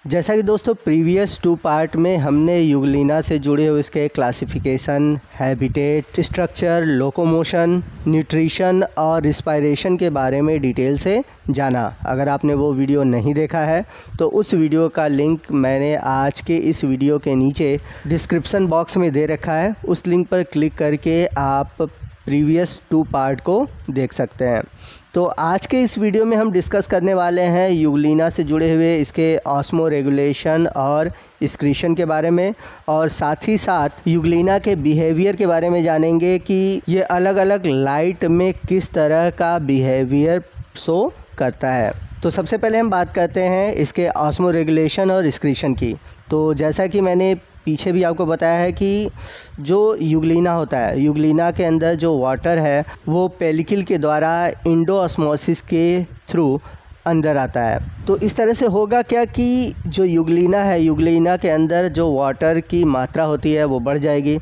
जैसा कि दोस्तों प्रीवियस 2 पार्ट में हमने यूग्लिना से जुड़े हुए इसके classification, habitat, structure, locomotion, nutrition और रिस्पायरेशन के बारे में डिटेल से जाना। अगर आपने वो वीडियो नहीं देखा है तो उस वीडियो का लिंक मैंने आज के इस वीडियो के नीचे डिस्क्रिप्शन बॉक्स में दे रखा है। उस लिंक पर क्लिक करके आप प्रीवियस 2 पार्ट को देख सकते हैं। तो आज के इस वीडियो में हम डिस्कस करने वाले हैं यूग्लिना से जुड़े हुए इसके ऑस्मो रेगुलेशन और एक्सक्रीशन के बारे में, और साथ ही साथ यूग्लिना के बिहेवियर के बारे में जानेंगे कि ये अलग अलग लाइट में किस तरह का बिहेवियर शो करता है। तो सबसे पहले हम बात करते हैं इसके ऑस्मो रेगुलेशन और एक्सक्रीशन की। तो जैसा कि मैंने पीछे भी आपको बताया है कि जो यूग्लिना होता है, यूग्लिना के अंदर जो वाटर है वो पेलिकल के द्वारा इंडोऑस्मोसिस के थ्रू अंदर आता है। तो इस तरह से होगा क्या कि जो यूग्लिना है, यूग्लिना के अंदर जो वाटर की मात्रा होती है वो बढ़ जाएगी।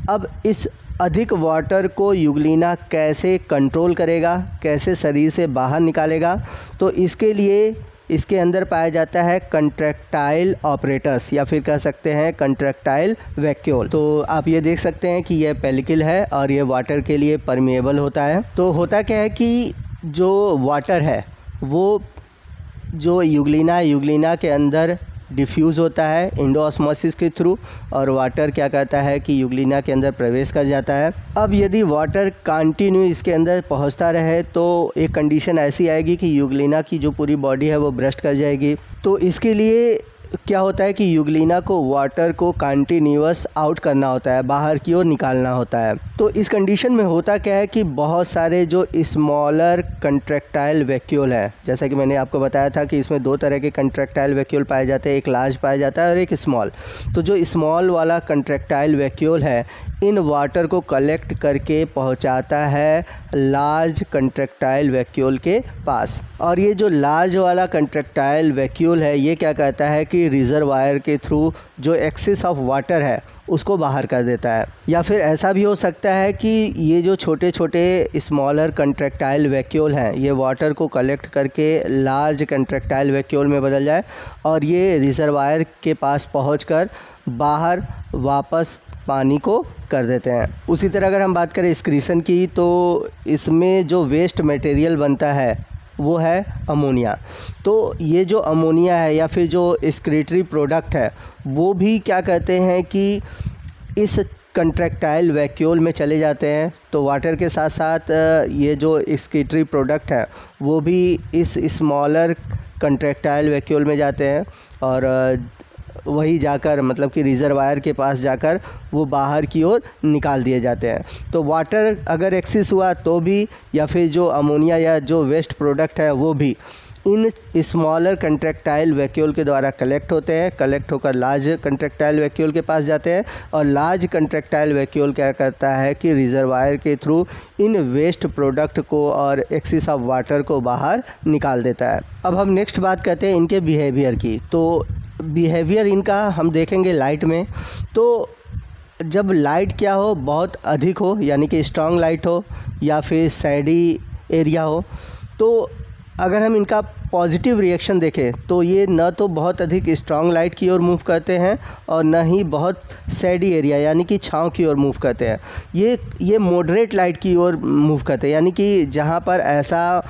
अब इस अधिक वाटर को यूग्लिना कैसे कंट्रोल करेगा, कैसे शरीर से बाहर निकालेगा, तो इसके लिए इसके अंदर पाया जाता है कंट्रैक्टाइल ऑपरेटर्स, या फिर कह सकते हैं कंट्रैक्टाइल वैक्यूल। तो आप ये देख सकते हैं कि यह पेलिकल है और ये वाटर के लिए परमिएबल होता है। तो होता क्या है कि जो वाटर है वो जो यूग्लिना के अंदर डिफ्यूज़ होता है इंडोऑस्मोसिस के थ्रू, और वाटर क्या करता है कि यूग्लिना के अंदर प्रवेश कर जाता है। अब यदि वाटर कंटिन्यू इसके अंदर पहुंचता रहे तो एक कंडीशन ऐसी आएगी कि यूग्लिना की जो पूरी बॉडी है वो ब्रस्ट कर जाएगी। तो इसके लिए क्या होता है कि यूग्लिना को वाटर को कंटिन्यूअस आउट करना होता है, बाहर की ओर निकालना होता है। तो इस कंडीशन में होता क्या है कि बहुत सारे जो स्मॉलर कंट्रैक्टाइल वैक्यूल है, जैसा कि मैंने आपको बताया था कि इसमें 2 तरह के कंट्रैक्टाइल वैक्यूल पाए जाते हैं, एक लार्ज पाया जाता है और एक स्मॉल। तो जो स्मॉल वाला कंट्रैक्टाइल वैक्यूल है इन वाटर को कलेक्ट करके पहुंचाता है लार्ज कंट्रैक्टाइल वैक्यूल के पास, और ये जो लार्ज वाला कंट्रैक्टाइल वैक्यूल है ये क्या करता है कि रिजर्वायर के थ्रू जो एक्सेस ऑफ वाटर है उसको बाहर कर देता है। या फिर ऐसा भी हो सकता है कि ये जो छोटे छोटे स्मॉलर कंट्रैक्टाइल वैक्यूल हैं ये वाटर को कलेक्ट करके लार्ज कंट्रैक्टाइल वैक्यूल में बदल जाए और ये रिजर्वायर के पास पहुंचकर बाहर वापस पानी को कर देते हैं। उसी तरह अगर हम बात करें एक्सक्रीशन की, तो इसमें जो वेस्ट मटेरियल बनता है वो है अमोनिया। तो ये जो अमोनिया है या फिर जो एक्सक्रीटरी प्रोडक्ट है वो भी क्या कहते हैं कि इस कंट्रैक्टाइल वैक्यूल में चले जाते हैं। तो वाटर के साथ साथ ये जो एक्सक्रीटरी प्रोडक्ट है वो भी इस स्मॉलर कंट्रैक्टाइल वैक्यूल में जाते हैं और वही जाकर मतलब कि रिजर्वायर के पास जाकर वो बाहर की ओर निकाल दिए जाते हैं। तो वाटर अगर एक्सेस हुआ तो भी, या फिर जो अमोनिया या जो वेस्ट प्रोडक्ट है वो भी इन स्मॉलर कंट्रैक्टाइल वैक्यूल के द्वारा कलेक्ट होते हैं, कलेक्ट होकर लार्ज कंट्रैक्टाइल वैक्यूल के पास जाते हैं, और लार्ज कंट्रैक्टाइल वैक्यूल क्या करता है कि रिजर्वायर के थ्रू इन वेस्ट प्रोडक्ट को और एक्सेस ऑफ वाटर को बाहर निकाल देता है। अब हम नेक्स्ट बात करते हैं इनके बिहेवियर की। तो बिहेवियर इनका हम देखेंगे लाइट में। तो जब लाइट क्या हो, बहुत अधिक हो यानी कि स्ट्रॉन्ग लाइट हो या फिर सैडी एरिया हो, तो अगर हम इनका पॉजिटिव रिएक्शन देखें तो ये न तो बहुत अधिक स्ट्रॉन्ग लाइट की ओर मूव करते हैं और न ही बहुत सैडी एरिया यानी कि छांव की ओर मूव करते हैं। ये मॉडरेट लाइट की ओर मूव करते हैं, यानी कि जहाँ पर ऐसा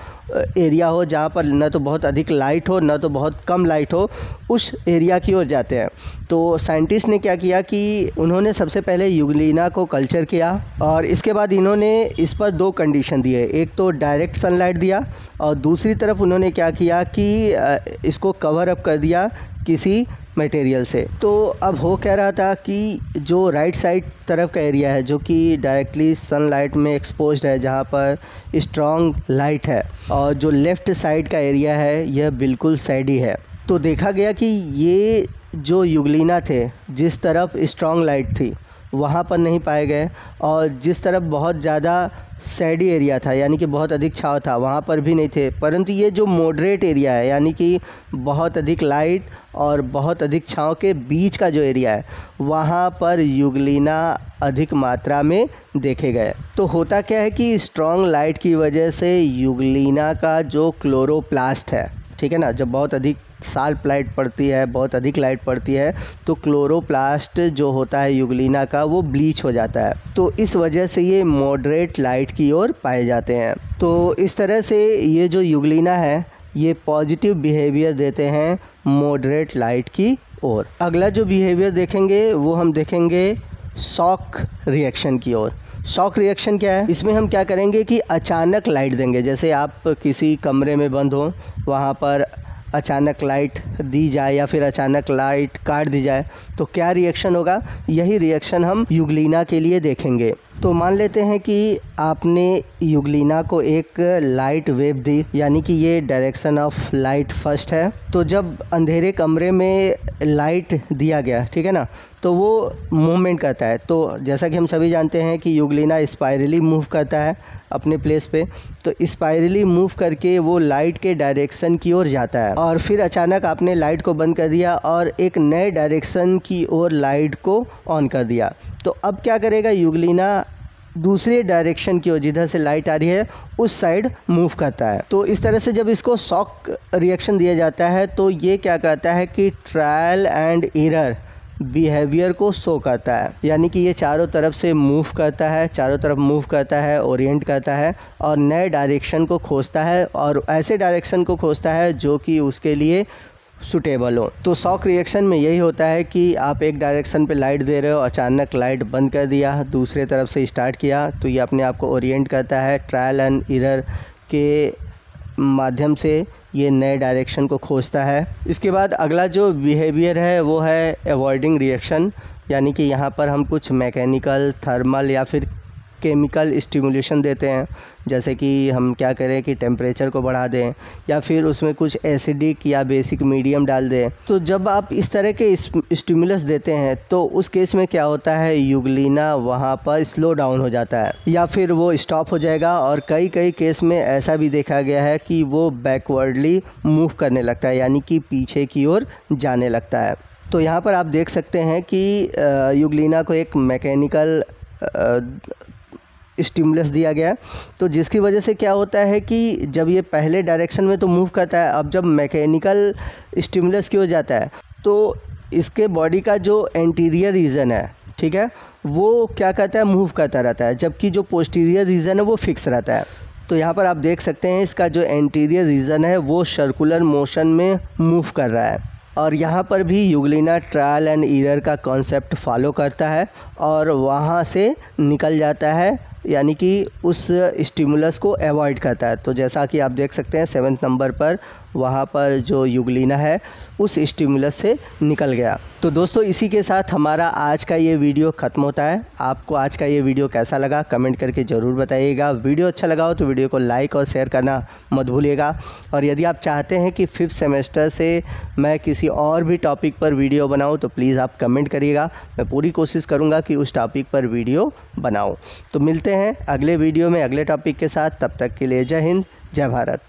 एरिया हो जहाँ पर न तो बहुत अधिक लाइट हो न तो बहुत कम लाइट हो, उस एरिया की ओर जाते हैं। तो साइंटिस्ट ने क्या किया कि उन्होंने सबसे पहले यूग्लिना को कल्चर किया और इसके बाद इन्होंने इस पर 2 कंडीशन दिए। एक तो डायरेक्ट सनलाइट दिया और दूसरी तरफ उन्होंने क्या किया कि इसको कवर अप कर दिया किसी मटेरियल से। तो अब हो कह रहा था कि जो राइट साइड तरफ का एरिया है जो कि डायरेक्टली सनलाइट में एक्सपोज्ड है जहाँ पर स्ट्रॉन्ग लाइट है, और जो लेफ़्ट साइड का एरिया है यह बिल्कुल सैडी है। तो देखा गया कि ये जो यूग्लिना थे जिस तरफ स्ट्रॉन्ग लाइट थी वहाँ पर नहीं पाए गए, और जिस तरफ बहुत ज़्यादा सैडी एरिया था यानी कि बहुत अधिक छांव था वहाँ पर भी नहीं थे। परंतु ये जो मॉडरेट एरिया है यानी कि बहुत अधिक लाइट और बहुत अधिक छांव के बीच का जो एरिया है वहाँ पर यूग्लिना अधिक मात्रा में देखे गए। तो होता क्या है कि स्ट्रॉन्ग लाइट की वजह से यूग्लिना का जो क्लोरोप्लास्ट है, ठीक है ना, जब बहुत अधिक शार्प लाइट पड़ती है, बहुत अधिक लाइट पड़ती है, तो क्लोरोप्लास्ट जो होता है यूग्लिना का वो ब्लीच हो जाता है। तो इस वजह से ये मॉडरेट लाइट की ओर पाए जाते हैं। तो इस तरह से ये जो यूग्लिना है ये पॉजिटिव बिहेवियर देते हैं मॉडरेट लाइट की ओर। अगला जो बिहेवियर देखेंगे वो हम देखेंगे शॉक रिएक्शन की ओर। शॉक रिएक्शन क्या है? इसमें हम क्या करेंगे कि अचानक लाइट देंगे। जैसे आप किसी कमरे में बंद हो, वहाँ पर अचानक लाइट दी जाए या फिर अचानक लाइट काट दी जाए तो क्या रिएक्शन होगा, यही रिएक्शन हम यूग्लिना के लिए देखेंगे। तो मान लेते हैं कि आपने यूग्लिना को एक लाइट वेव दी, यानी कि ये डायरेक्शन ऑफ लाइट फर्स्ट है। तो जब अंधेरे कमरे में लाइट दिया गया, ठीक है ना, तो वो मूवमेंट करता है। तो जैसा कि हम सभी जानते हैं कि यूग्लिना स्पाइरली मूव करता है अपने प्लेस पे, तो स्पाइरली मूव करके वो लाइट के डायरेक्शन की ओर जाता है और फिर अचानक आपने लाइट को बंद कर दिया और एक नए डायरेक्शन की ओर लाइट को ऑन कर दिया। तो अब क्या करेगा, यूग्लिना दूसरे डायरेक्शन की ओर, जिधर से लाइट आ रही है उस साइड मूव करता है। तो इस तरह से जब इसको शॉक रिएक्शन दिया जाता है तो ये क्या करता है कि ट्रायल एंड एरर बिहेवियर को शो करता है, यानी कि ये चारों तरफ से मूव करता है, चारों तरफ मूव करता है, ओरिएंट करता है और नए डायरेक्शन को खोजता है और ऐसे डायरेक्शन को खोजता है जो कि उसके लिए सूटेबल हो। तो शॉक रिएक्शन में यही होता है कि आप एक डायरेक्शन पे लाइट दे रहे हो, अचानक लाइट बंद कर दिया, दूसरे तरफ से स्टार्ट किया, तो ये अपने आप को ओरिएंट करता है, ट्रायल एंड एरर के माध्यम से ये नए डायरेक्शन को खोजता है। इसके बाद अगला जो बिहेवियर है वो है अवॉइडिंग रिएक्शन, यानी कि यहाँ पर हम कुछ मैकेनिकल, थर्मल या फिर केमिकल स्टिमुलेशन देते हैं। जैसे कि हम क्या करें कि टेम्परेचर को बढ़ा दें या फिर उसमें कुछ एसिडिक या बेसिक मीडियम डाल दें। तो जब आप इस तरह के स्टिमुलस देते हैं तो उस केस में क्या होता है, यूग्लिना वहाँ पर स्लो डाउन हो जाता है या फिर वो स्टॉप हो जाएगा और कई केस में ऐसा भी देखा गया है कि वो बैकवर्डली मूव करने लगता है, यानी कि पीछे की ओर जाने लगता है। तो यहाँ पर आप देख सकते हैं कि यूग्लिना को एक मैकेनिकल स्टिमुलस दिया गया, तो जिसकी वजह से क्या होता है कि जब ये पहले डायरेक्शन में तो मूव करता है, अब जब मैकेनिकल स्टिमुलस की हो जाता है तो इसके बॉडी का जो एंटीरियर रीजन है, ठीक है, वो क्या करता है, मूव करता रहता है, जबकि जो पोस्टीरियर रीजन है वो फिक्स रहता है। तो यहाँ पर आप देख सकते हैं इसका जो एंटीरियर रीजन है वो सर्कुलर मोशन में मूव कर रहा है और यहाँ पर भी यूग्लिना ट्रायल एंड एरर का कॉन्सेप्ट फॉलो करता है और वहाँ से निकल जाता है, यानी कि उस स्टिमुलस को अवॉइड करता है। तो जैसा कि आप देख सकते हैं 7वें नंबर पर वहाँ पर जो यूग्लिना है उस स्टिमुलस से निकल गया। तो दोस्तों इसी के साथ हमारा आज का ये वीडियो ख़त्म होता है। आपको आज का ये वीडियो कैसा लगा कमेंट करके ज़रूर बताइएगा। वीडियो अच्छा लगा हो तो वीडियो को लाइक और शेयर करना मत भूलिएगा। और यदि आप चाहते हैं कि 5th सेमेस्टर से मैं किसी और भी टॉपिक पर वीडियो बनाऊँ तो प्लीज़ आप कमेंट करिएगा, मैं पूरी कोशिश करूँगा कि उस टॉपिक पर वीडियो बनाऊँ। तो मिलते हैं अगले वीडियो में अगले टॉपिक के साथ, तब तक के लिए जय हिंद, जय भारत।